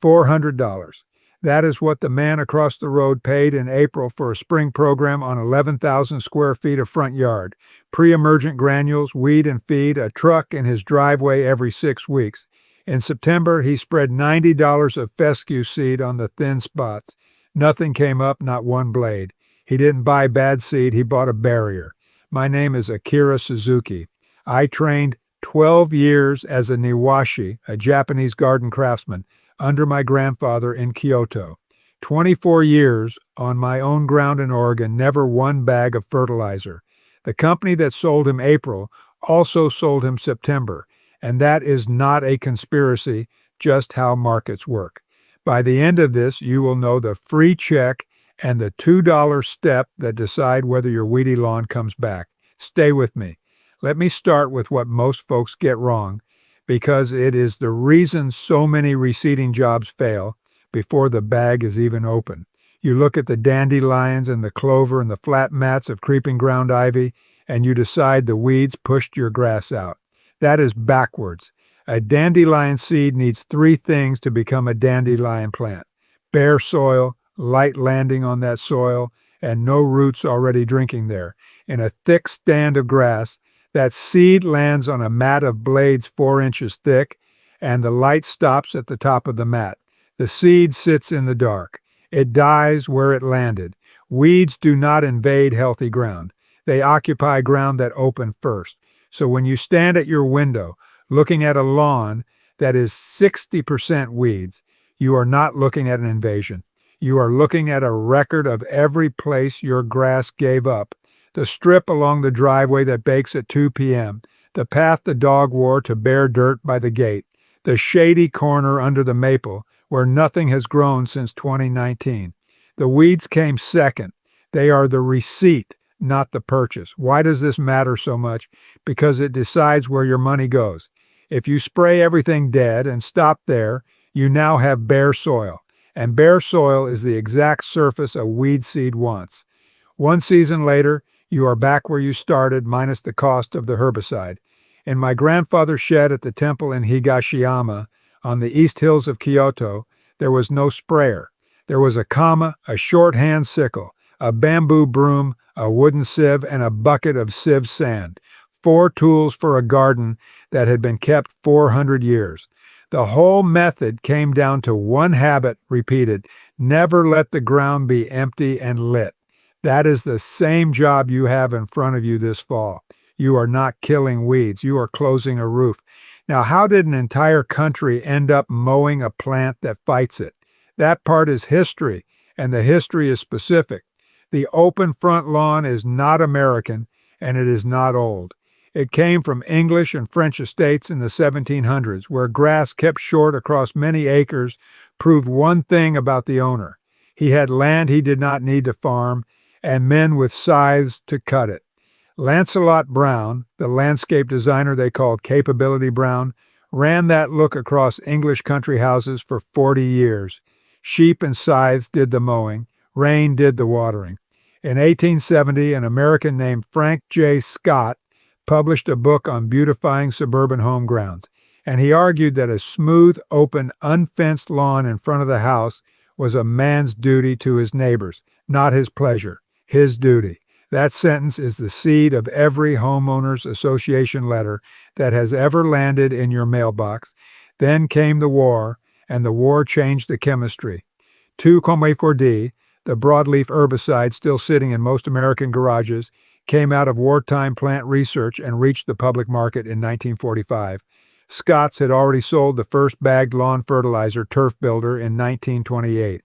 $400. That is what the man across the road paid in April for a spring program on 11,000 square feet of front yard, pre-emergent granules, weed and feed, a truck in his driveway every 6 weeks. In September, he spread $90 of fescue seed on the thin spots. Nothing came up, not one blade. He didn't buy bad seed, he bought a barrier. My name is Akira Suzuki. I trained 12 years as a niwashi, a Japanese garden craftsman, under my grandfather in Kyoto. 24 years on my own ground in Oregon, never one bag of fertilizer. The company that sold him April also sold him September, and that is not a conspiracy, just how markets work. By the end of this, you will know the free check and the $2 step that decide whether your weedy lawn comes back. Stay with me. Let me start with what most folks get wrong, because it is the reason so many reseeding jobs fail before the bag is even open. You look at the dandelions and the clover and the flat mats of creeping ground ivy, and you decide the weeds pushed your grass out. That is backwards. A dandelion seed needs 3 things to become a dandelion plant: bare soil, light landing on that soil, and no roots already drinking there. In a thick stand of grass, that seed lands on a mat of blades 4 inches thick, and the light stops at the top of the mat. The seed sits in the dark. It dies where it landed. Weeds do not invade healthy ground. They occupy ground that opened first. So when you stand at your window looking at a lawn that is 60% weeds, you are not looking at an invasion. You are looking at a record of every place your grass gave up. The strip along the driveway that bakes at 2 p.m., the path the dog wore to bare dirt by the gate, the shady corner under the maple where nothing has grown since 2019. The weeds came second. They are the receipt, not the purchase. Why does this matter so much? Because it decides where your money goes. If you spray everything dead and stop there, you now have bare soil. And bare soil is the exact surface a weed seed wants. One season later, you are back where you started, minus the cost of the herbicide. In my grandfather's shed at the temple in Higashiyama, on the east hills of Kyoto, there was no sprayer. There was a kama, a short-hand sickle, a bamboo broom, a wooden sieve, and a bucket of sieve sand. 4 tools for a garden that had been kept 400 years. The whole method came down to one habit repeated: never let the ground be empty and lit. That is the same job you have in front of you this fall. You are not killing weeds. You are closing a roof. Now, how did an entire country end up mowing a plant that fights it? That part is history, and the history is specific. The open front lawn is not American, and it is not old. It came from English and French estates in the 1700s, where grass kept short across many acres proved one thing about the owner. He had land he did not need to farm, and men with scythes to cut it. Lancelot Brown, the landscape designer they called Capability Brown, ran that look across English country houses for 40 years. Sheep and scythes did the mowing. Rain did the watering. In 1870, an American named Frank J. Scott published a book on beautifying suburban home grounds, and he argued that a smooth, open, unfenced lawn in front of the house was a man's duty to his neighbors, not his pleasure, his duty. That sentence is the seed of every homeowners association letter that has ever landed in your mailbox. Then came the war, and the war changed the chemistry. 2,4-D, the broadleaf herbicide still sitting in most American garages, came out of wartime plant research and reached the public market in 1945. Scotts had already sold the first bagged lawn fertilizer, Turf Builder, in 1928.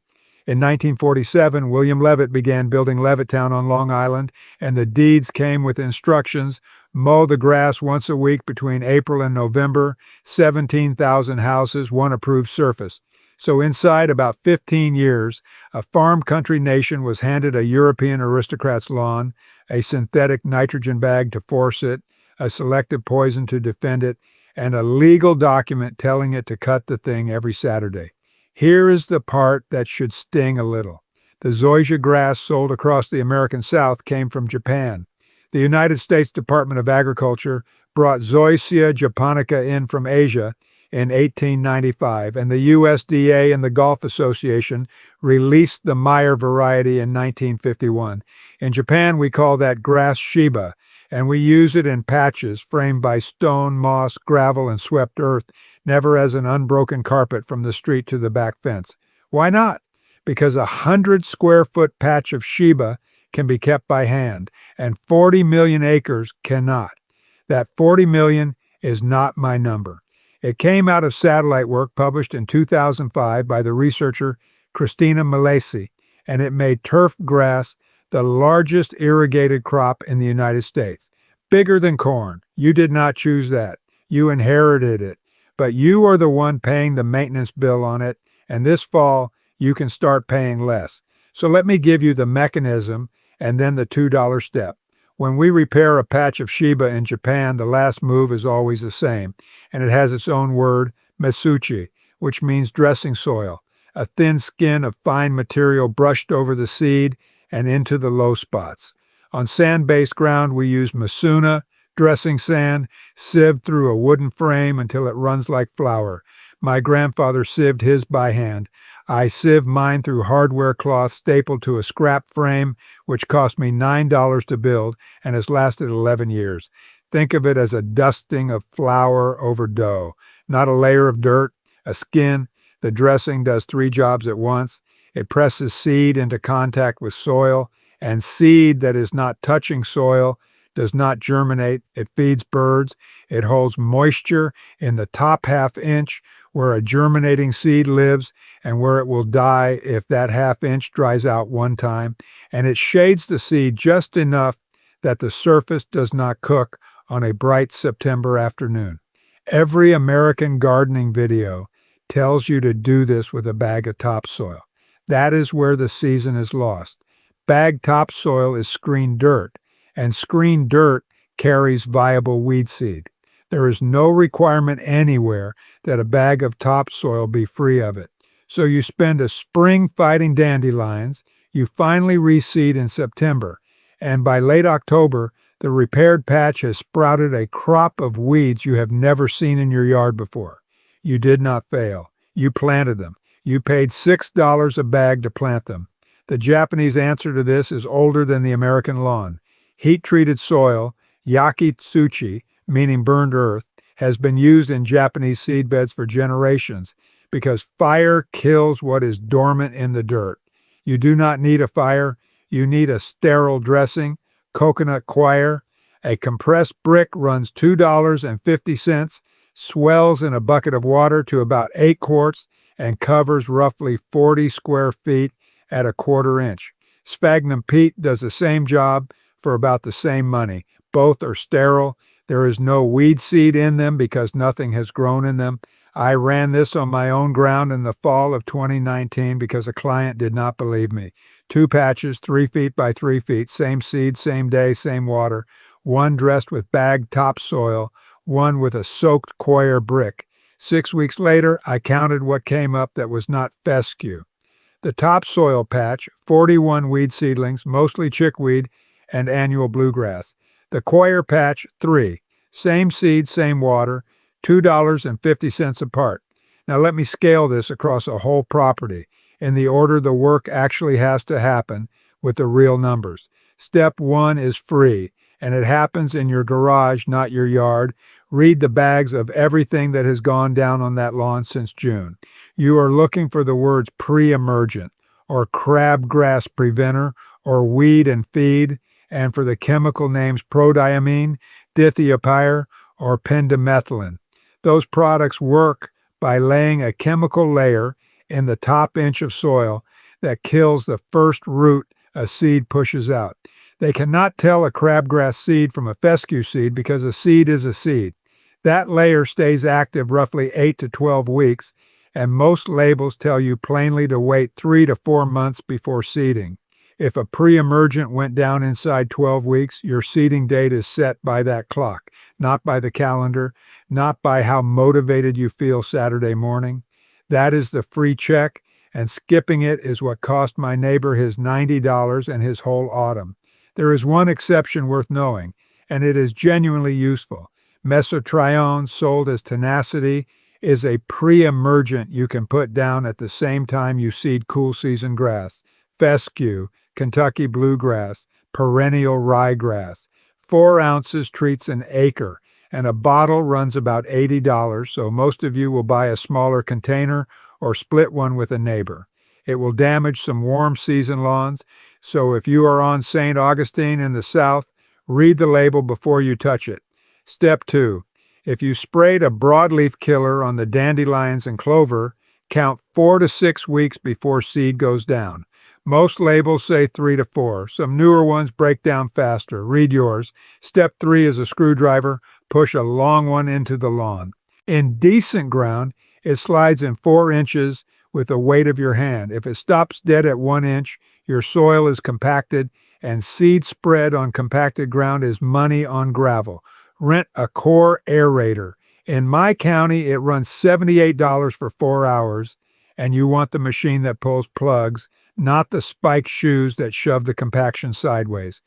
In 1947, William Levitt began building Levittown on Long Island, and the deeds came with instructions: mow the grass once a week between April and November, 17,000 houses, 1 approved surface. So inside about 15 years, a farm country nation was handed a European aristocrat's lawn, a synthetic nitrogen bag to force it, a selective poison to defend it, and a legal document telling it to cut the thing every Saturday. Here is the part that should sting a little. The zoysia grass sold across the American South came from Japan. The United States Department of Agriculture brought Zoysia japonica in from Asia, in 1895, and the USDA and the Golf Association released the Meyer variety in 1951. In Japan, we call that grass Shiba, and we use it in patches framed by stone, moss, gravel, and swept earth, never as an unbroken carpet from the street to the back fence. Why not? Because a 100-square-foot patch of Shiba can be kept by hand, and 40 million acres cannot. That 40 million is not my number. It came out of satellite work published in 2005 by the researcher Christina Malesi, and it made turf grass the largest irrigated crop in the United States. Bigger than corn. You did not choose that. You inherited it. But you are the one paying the maintenance bill on it, and this fall you can start paying less. So let me give you the mechanism and then the $2 step. When we repair a patch of Shiba in Japan, the last move is always the same, and it has its own word, mesuchi, which means dressing soil, a thin skin of fine material brushed over the seed and into the low spots. On sand-based ground, we use masuna, dressing sand, sieved through a wooden frame until it runs like flour. My grandfather sieved his by hand. I sieved mine through hardware cloth stapled to a scrap frame, which cost me $9 to build and has lasted 11 years. Think of it as a dusting of flour over dough, not a layer of dirt, a skin. The dressing does 3 jobs at once. It presses seed into contact with soil, and seed that is not touching soil does not germinate. It feeds birds. It holds moisture in the top ½ inch where a germinating seed lives and where it will die if that ½ inch dries out one time. And it shades the seed just enough that the surface does not cook on a bright September afternoon. Every American gardening video tells you to do this with a bag of topsoil. That is where the season is lost. Bagged topsoil is screen dirt, and screen dirt carries viable weed seed. There is no requirement anywhere that a bag of topsoil be free of it. So you spend a spring fighting dandelions, you finally reseed in September, and by late October, the repaired patch has sprouted a crop of weeds you have never seen in your yard before. You did not fail. You planted them. You paid $6 a bag to plant them. The Japanese answer to this is older than the American lawn. Heat-treated soil, yakitsuchi, meaning burned earth, has been used in Japanese seedbeds for generations because fire kills what is dormant in the dirt. You do not need a fire. You need a sterile dressing, coconut coir. A compressed brick runs $2.50, swells in a bucket of water to about 8 quarts, and covers roughly 40 square feet at a 1/4 inch. Sphagnum peat does the same job for about the same money. Both are sterile. There is no weed seed in them because nothing has grown in them. I ran this on my own ground in the fall of 2019 because a client did not believe me. 2 patches, 3 feet by 3 feet, same seed, same day, same water. One dressed with bagged topsoil, one with a soaked coir brick. 6 weeks later, I counted what came up that was not fescue. The topsoil patch, 41 weed seedlings, mostly chickweed and annual bluegrass. The coir patch, 3. Same seed, same water, $2.50 apart. Now let me scale this across a whole property in the order the work actually has to happen with the real numbers. Step 1 is free, and it happens in your garage, not your yard. Read the bags of everything that has gone down on that lawn since June. You are looking for the words pre-emergent, or crabgrass preventer, or weed and feed, and for the chemical names prodiamine, dithiopyr, or pendimethalin. Those products work by laying a chemical layer in the top inch of soil that kills the first root a seed pushes out. They cannot tell a crabgrass seed from a fescue seed because a seed is a seed. That layer stays active roughly 8 to 12 weeks, and most labels tell you plainly to wait 3 to 4 months before seeding. If a pre-emergent went down inside 12 weeks, your seeding date is set by that clock, not by the calendar, not by how motivated you feel Saturday morning. That is the free check, and skipping it is what cost my neighbor his $90 and his whole autumn. There is one exception worth knowing, and it is genuinely useful. Mesotrione, sold as tenacity, is a pre-emergent you can put down at the same time you seed cool season grass, fescue, Kentucky bluegrass, perennial ryegrass. 4 ounces treats an acre, and a bottle runs about $80, so most of you will buy a smaller container or split one with a neighbor. It will damage some warm season lawns, so if you are on St. Augustine in the south, read the label before you touch it. Step 2. If you sprayed a broadleaf killer on the dandelions and clover, count 4 to 6 weeks before seed goes down. Most labels say 3 to 4. Some newer ones break down faster. Read yours. Step 3 is a screwdriver. Push a long one into the lawn. In decent ground, it slides in 4 inches with the weight of your hand. If it stops dead at 1 inch, your soil is compacted, and seed spread on compacted ground is money on gravel. Rent a core aerator. In my county, it runs $78 for 4 hours, and you want the machine that pulls plugs, not the spike shoes that shove the compaction sideways.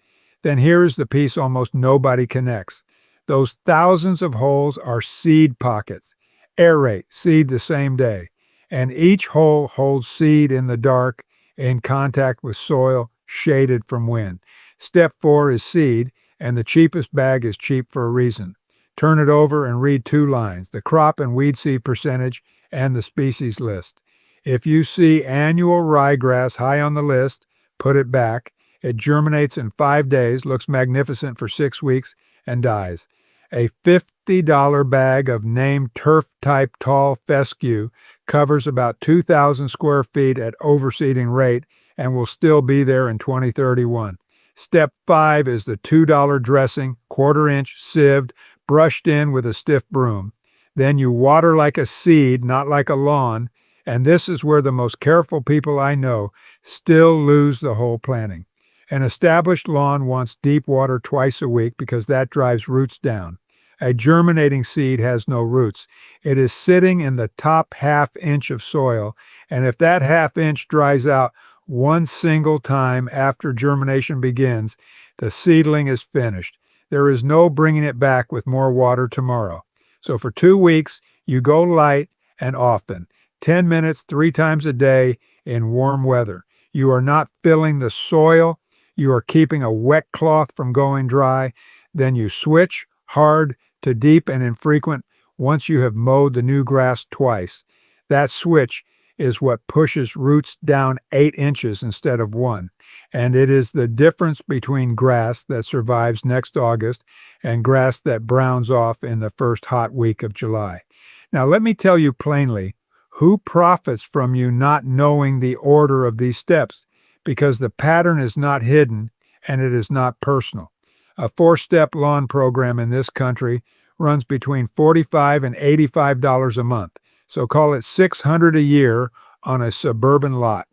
Then here's the piece almost nobody connects. Those thousands of holes are seed pockets. Aerate, seed the same day. And each hole holds seed in the dark, in contact with soil, shaded from wind. Step 4 is seed, and the cheapest bag is cheap for a reason. Turn it over and read 2 lines, the crop and weed seed percentage and the species list. If you see annual ryegrass high on the list, put it back. It germinates in 5 days, looks magnificent for 6 weeks, and dies. A $50 bag of named turf-type tall fescue covers about 2,000 square feet at overseeding rate and will still be there in 2031. Step 5 is the $2 dressing, 1/4 inch, sieved, brushed in with a stiff broom. Then you water like a seed, not like a lawn, and this is where the most careful people I know still lose the whole planting. An established lawn wants deep water twice a week because that drives roots down. A germinating seed has no roots. It is sitting in the top ½ inch of soil, and if that ½ inch dries out one single time after germination begins, the seedling is finished. There is no bringing it back with more water tomorrow. So for 2 weeks, you go light and often, 10 minutes 3 times a day in warm weather. You are not filling the soil. You are keeping a wet cloth from going dry. Then you switch hard to deep and infrequent once you have mowed the new grass twice. That switch is what pushes roots down 8 inches instead of 1. And it is the difference between grass that survives next August and grass that browns off in the first hot week of July. Now, let me tell you plainly, who profits from you not knowing the order of these steps? Because the pattern is not hidden and it is not personal. A 4-step lawn program in this country runs between $45 and $85 a month, so call it $600 a year on a suburban lot.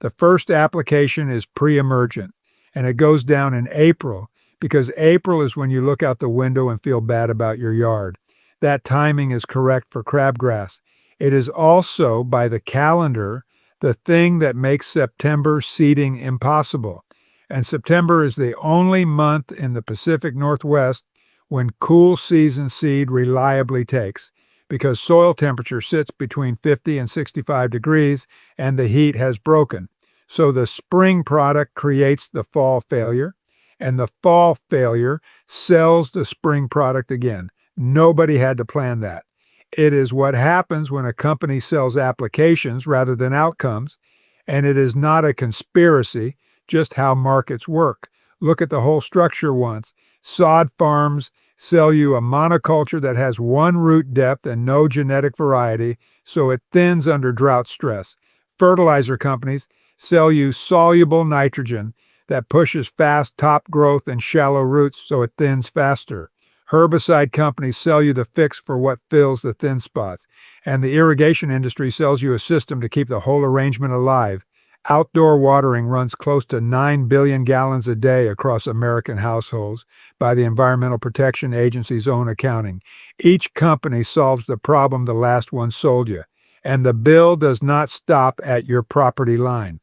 The first application is pre-emergent, and it goes down in April because April is when you look out the window and feel bad about your yard. That timing is correct for crabgrass. It is also, by the calendar, the thing that makes September seeding impossible. And September is the only month in the Pacific Northwest when cool season seed reliably takes, because soil temperature sits between 50 and 65 degrees and the heat has broken. So the spring product creates the fall failure, and the fall failure sells the spring product again. Nobody had to plan that. It is what happens when a company sells applications rather than outcomes, and it is not a conspiracy, just how markets work. Look at the whole structure once. Sod farms sell you a monoculture that has 1 root depth and no genetic variety, so it thins under drought stress. Fertilizer companies sell you soluble nitrogen that pushes fast top growth and shallow roots so it thins faster. Herbicide companies sell you the fix for what fills the thin spots. And the irrigation industry sells you a system to keep the whole arrangement alive. Outdoor watering runs close to 9 billion gallons a day across American households by the Environmental Protection Agency's own accounting. Each company solves the problem the last one sold you, and the bill does not stop at your property line.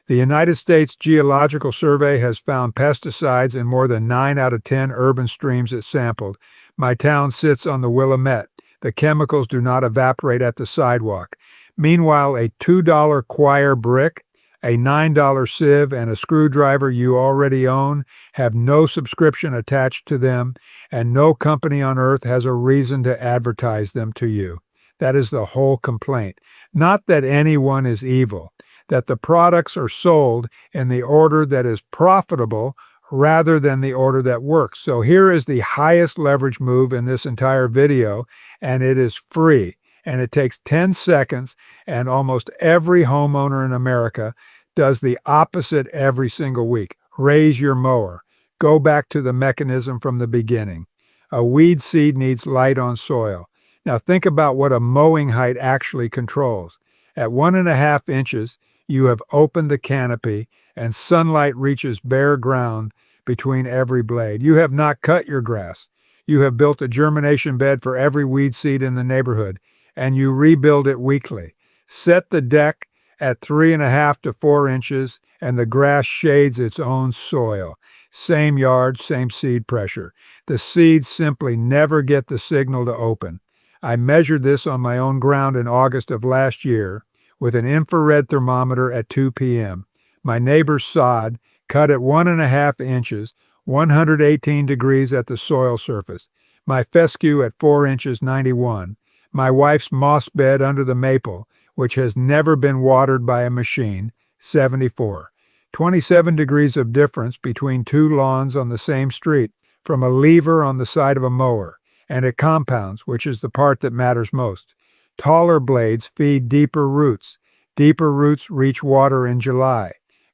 The United States Geological Survey has found pesticides in more than 9 out of 10 urban streams it sampled. My town sits on the Willamette, The chemicals do not evaporate at the sidewalk. Meanwhile, a $2 Quire brick, a $9 sieve, and a screwdriver you already own have no subscription attached to them, and no company on earth has a reason to advertise them to you. That is the whole complaint. Not that anyone is evil, that the products are sold in the order that is profitable rather than the order that works. So here is the highest leverage move in this entire video, and it is free. And it takes 10 seconds, and almost every homeowner in America does the opposite every single week. Raise your mower. Go back to the mechanism from the beginning. A weed seed needs light on soil. Now think about what a mowing height actually controls. At 1.5 inches, you have opened the canopy and sunlight reaches bare ground between every blade. You have not cut your grass. You have built a germination bed for every weed seed in the neighborhood, and you rebuild it weekly. Set the deck at 3.5 to 4 inches, and the grass shades its own soil. Same yard, same seed pressure. The seeds simply never get the signal to open. I measured this on my own ground in August of last year with an infrared thermometer at 2 p.m. My neighbor's sod, cut at 1.5 inches, 118 degrees at the soil surface. My fescue at 4 inches, 91. My wife's moss bed under the maple, which has never been watered by a machine, 74. 27 degrees of difference between two lawns on the same street, from a lever on the side of a mower, and it compounds, which is the part that matters most. Taller blades feed deeper roots. Deeper roots reach water in July.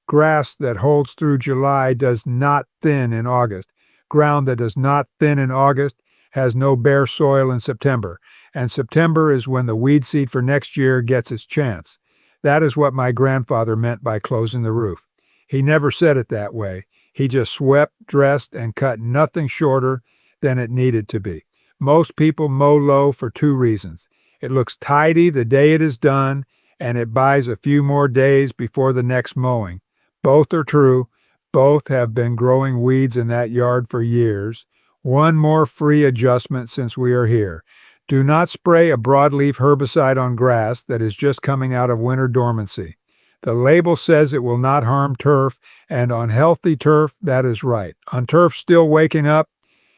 Grass that holds through July does not thin in August. Ground that does not thin in August has no bare soil in September, and September is when the weed seed for next year gets its chance. That is what my grandfather meant by closing the roof. He never said it that way. He just swept, dressed, and cut nothing shorter than it needed to be. Most people mow low for two reasons. It looks tidy the day it is done, and it buys a few more days before the next mowing. Both are true. Both have been growing weeds in that yard for years. One more free adjustment since we are here. Do not spray a broadleaf herbicide on grass that is just coming out of winter dormancy. The label says it will not harm turf, and on healthy turf, that is right. On turf still waking up,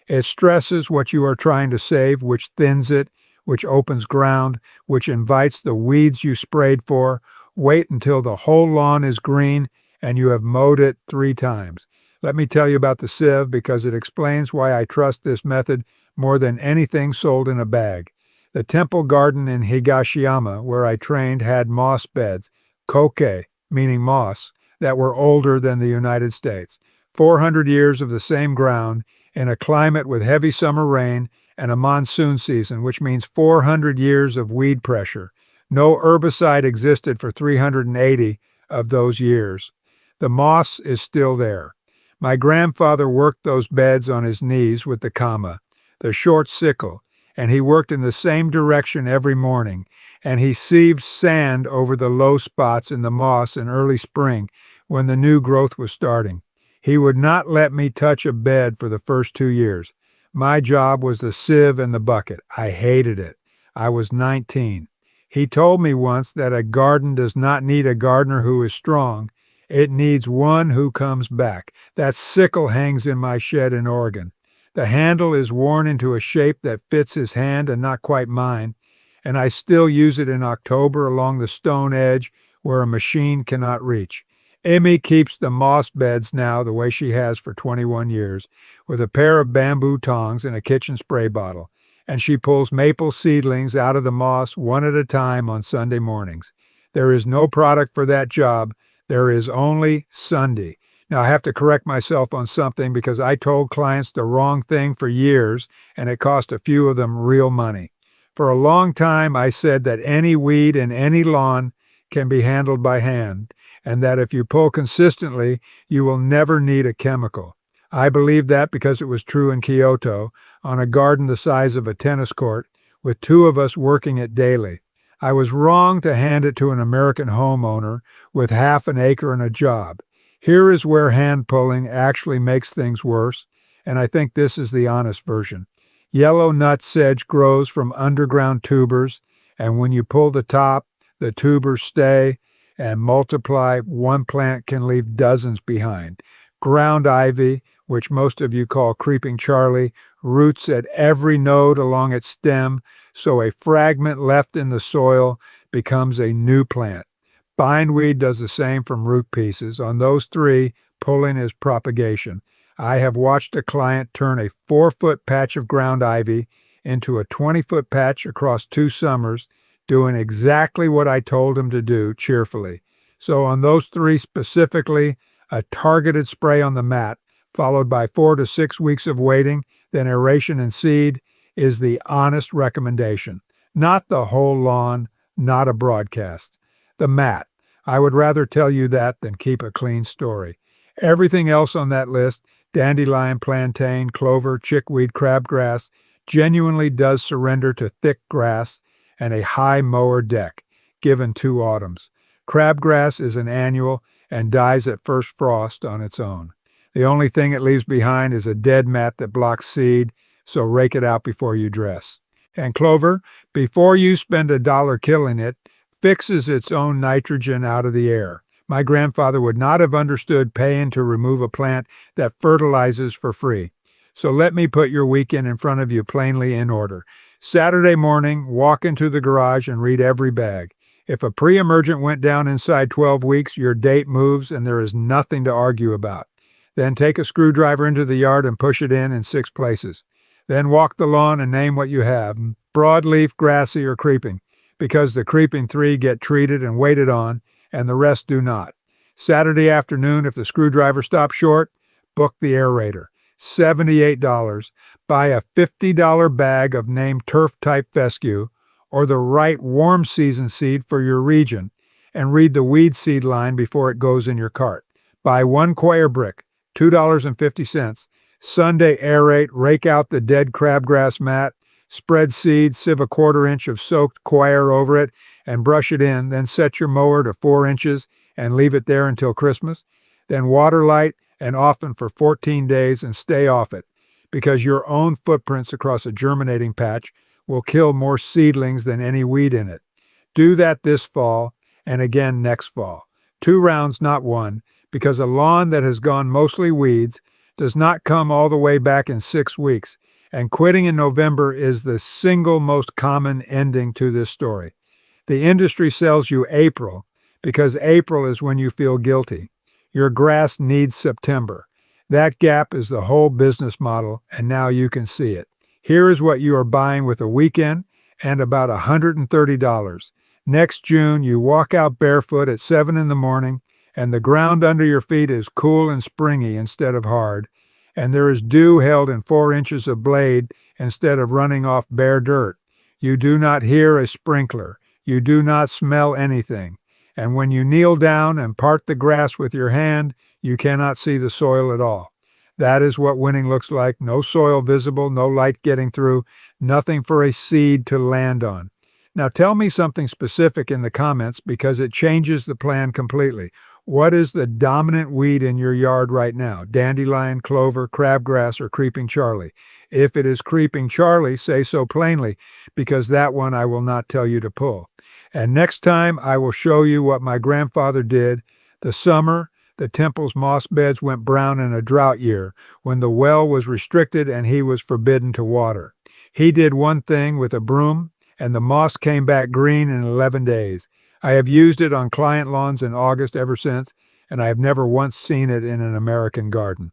it stresses what you are trying to save, which thins it, which opens ground, which invites the weeds you sprayed for. Wait until the whole lawn is green and you have mowed it 3 times. Let me tell you about the sieve because it explains why I trust this method more than anything sold in a bag. The temple garden in Higashiyama, where I trained, had moss beds, koke, meaning moss, that were older than the United States. 400 years of the same ground in a climate with heavy summer rain and a monsoon season, which means 400 years of weed pressure. No herbicide existed for 380 of those years. The moss is still there. My grandfather worked those beds on his knees with the kama, the short sickle, and he worked in the same direction every morning, and he sieved sand over the low spots in the moss in early spring when the new growth was starting. He would not let me touch a bed for the first 2 years. My job was the sieve and the bucket. I hated it. I was 19. He told me once that a garden does not need a gardener who is strong. It needs one who comes back. That sickle hangs in my shed in Oregon. The handle is worn into a shape that fits his hand and not quite mine, and I still use it in October along the stone edge where a machine cannot reach. Emmy keeps the moss beds now the way she has for 21 years, with a pair of bamboo tongs and a kitchen spray bottle, and she pulls maple seedlings out of the moss one at a time on Sunday mornings. There is no product for that job. There is only Sunday. Now, I have to correct myself on something because I told clients the wrong thing for years, and it cost a few of them real money. For a long time, I said that any weed in any lawn can be handled by hand, and that if you pull consistently, you will never need a chemical. I believed that because it was true in Kyoto, on a garden the size of a tennis court, with 2 of us working it daily. I was wrong to hand it to an American homeowner with half an acre and a job. Here is where hand pulling actually makes things worse, and I think this is the honest version. Yellow nut sedge grows from underground tubers, and when you pull the top, the tubers stay and multiply. One plant can leave dozens behind. Ground ivy, which most of you call creeping Charlie, roots at every node along its stem, so a fragment left in the soil becomes a new plant. Bindweed does the same from root pieces. On those three, pulling is propagation. I have watched a client turn a 4-foot patch of ground ivy into a 20-foot patch across 2 summers, doing exactly what I told him to do cheerfully. So on those three specifically, a targeted spray on the mat, followed by 4 to 6 weeks of waiting, then aeration and seed, is the honest recommendation. Not the whole lawn, not a broadcast. The mat. I would rather tell you that than keep a clean story. Everything else on that list, dandelion, plantain, clover, chickweed, crabgrass, genuinely does surrender to thick grass and a high mower deck, given 2 autumns. Crabgrass is an annual and dies at first frost on its own. The only thing it leaves behind is a dead mat that blocks seed, so rake it out before you dress. And clover, before you spend $1 killing it, fixes its own nitrogen out of the air. My grandfather would not have understood paying to remove a plant that fertilizes for free. So let me put your weekend in front of you plainly in order. Saturday morning, walk into the garage and read every bag. If a pre-emergent went down inside 12 weeks, your date moves and there is nothing to argue about. Then take a screwdriver into the yard and push it in 6 places. Then walk the lawn and name what you have, broadleaf, grassy, or creeping, because the creeping 3 get treated and waited on, and the rest do not. Saturday afternoon, if the screwdriver stops short, book the aerator. $78. Buy a $50 bag of named turf-type fescue, or the right warm season seed for your region, and read the weed seed line before it goes in your cart. Buy 1 coir brick, $2.50. Sunday aerate, rake out the dead crabgrass mat, spread seed, sieve a 1/4 inch of soaked coir over it, and brush it in, then set your mower to 4 inches and leave it there until Christmas. Then water light and often for 14 days and stay off it, because your own footprints across a germinating patch will kill more seedlings than any weed in it. Do that this fall and again next fall. 2 rounds, not 1, because a lawn that has gone mostly weeds does not come all the way back in 6 weeks, and quitting in November is the single most common ending to this story. The industry sells you April because April is when you feel guilty. Your grass needs September. That gap is the whole business model, and now you can see it. Here is what you are buying with a weekend and about $130. Next June, you walk out barefoot at 7 in the morning, and the ground under your feet is cool and springy instead of hard, and there is dew held in 4 inches of blade instead of running off bare dirt. You do not hear a sprinkler. You do not smell anything. And when you kneel down and part the grass with your hand, you cannot see the soil at all. That is what winning looks like. No soil visible, no light getting through, nothing for a seed to land on. Now tell me something specific in the comments because it changes the plan completely. What is the dominant weed in your yard right now? Dandelion, clover, crabgrass, or creeping Charlie? If it is creeping Charlie, say so plainly, because that one I will not tell you to pull. And next time I will show you what my grandfather did. The summer, the temple's moss beds went brown in a drought year, when the well was restricted and he was forbidden to water. He did one thing with a broom, and the moss came back green in 11 days. I have used it on client lawns in August ever since, and I have never once seen it in an American garden.